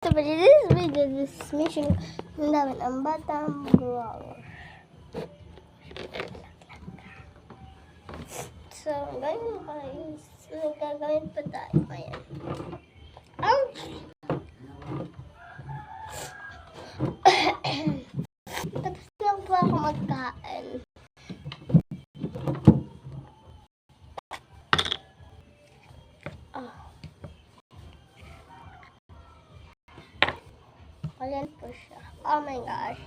So, but this video, this mission, namin ang batang grower. So, ngayon guys, nagkagawin pa tayo ngayon. Ouch! Tapos lang po ako magkain. Ayan po siya. Oh my gosh.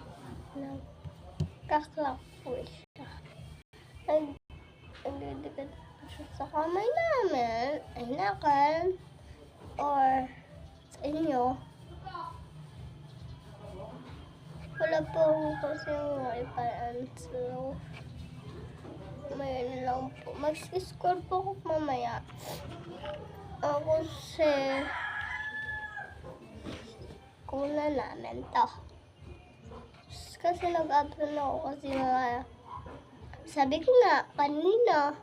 Nagkaklak po siya. Nagdidikit po siya sa kamay namin. Ay nakan. Or sa inyo. Wala po kasi yung iparaan. So, mayroon lang po. Mag-score po ako mamaya. Ako kuna namin to. Kasi nag-upload na ako kasi sabi ko nga kanina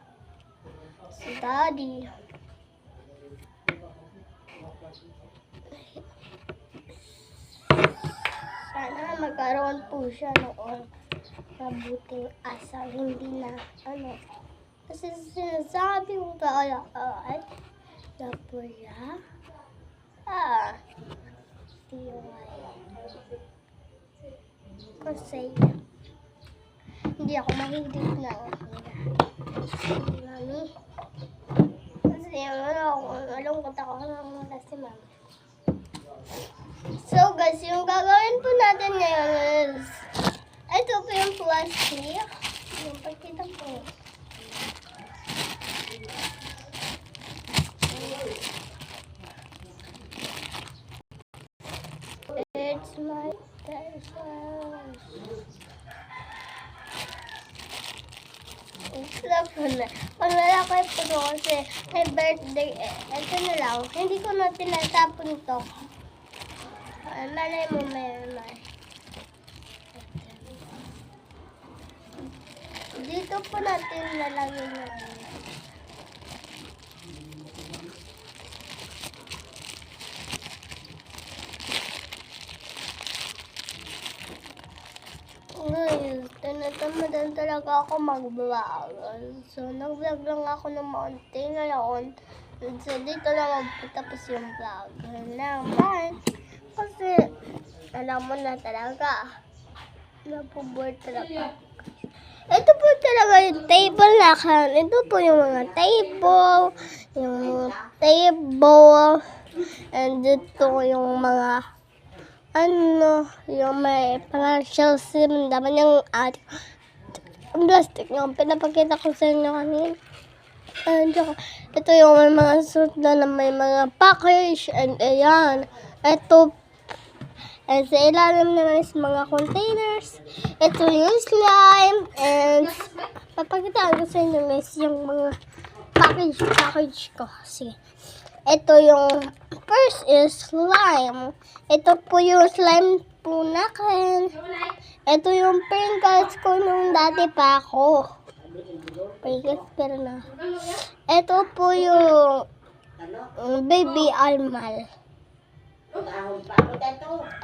si Daddy. Sana magkaroon po siya noon mabuting asal, hindi na kasi sinasabi ko kaya na po siya kasi hindi ako mahilig na mami. Kasi malungkot ako wala si mami. So guys, yung gagawin po natin ngayon is ito po yung plastic. Yung pagkita po. It's my pag lalaki po ito kasi may birthday ito na lang, hindi ko na tinatapon ito. Malay mo may dito po natin lalagyan na ngayon, tinatamadan talaga ako mag-vlog. So, nag-vlog lang ako ng maunti ngayon. So, dito lang tapos yung vlog. Bye! Kasi, alam mo na talaga. Napoboard talaga. Ito po talaga yung table na kan. Ito po yung mga table. Yung table. And dito yung mga yung may financial sim, daman yung plastic yung pinapakita ko sa inyo kanina. And ito yung may mga suit na may mga package. And ayan, ito and sa ilalim naman is mga containers. Ito yung slime. And papakitaan ko sa inyo guys yung mga package ko. Sige. Ito yung first is slime. Ito po yung slime po nakin. Ito yung Pringles ko nung dati pa ako. Pringles pero na. Ito po yung baby almal.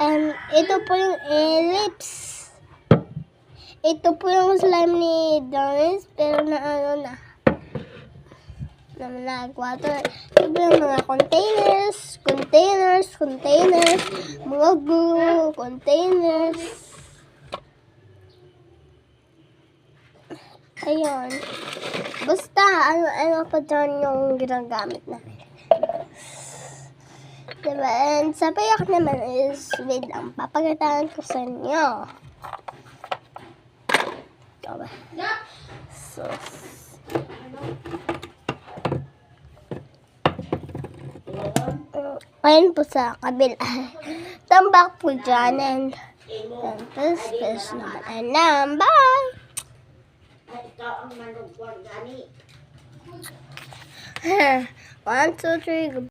And ito po yung ellipse. Ito po yung slime ni Doris pero na water. Ito yung mga containers, mga glue, containers. Ayun. Basta, ano pa dyan yung ginagamit namin. Diba? And sa payak naman is, wait lang, papakitaan ko sa inyo. Diba? So, ayun po sa kabila. Tambak po dyan. And this naman. Bye! Ito ang manugwag gani. 1, 2, 3,